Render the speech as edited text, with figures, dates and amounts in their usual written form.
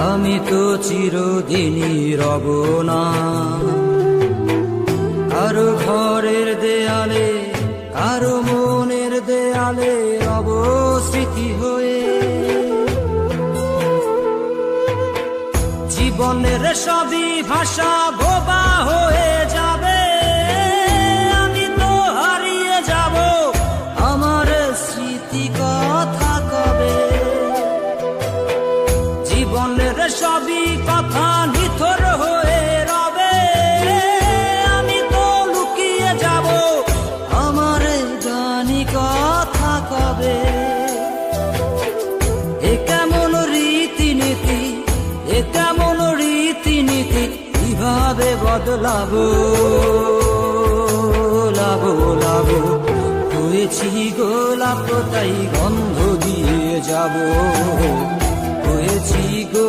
আমি তো চিরদিনই রব না কারো ঘরের দেয়ালে, কারো মনের দেয়ালে রব স্মৃতি হয়ে। জীবনের সবই ভাষা বোবা হয়ে যাবে, আমি তো হারিয়ে যাব আমার স্মৃতি কথা কবে। জীবনের সবই কথা নিথর হয়ে রবে, আমি তো লুকিয়ে যাব আমার জানি কথা কবে। এ কেমন রীতিনীতি, এ কেমন রীতিনীতি, কিভাবে বদলাবো লাবো লাবো। হয়েছি গোলাপ তাই গন্ধ দিয়ে যাব, হয়েছি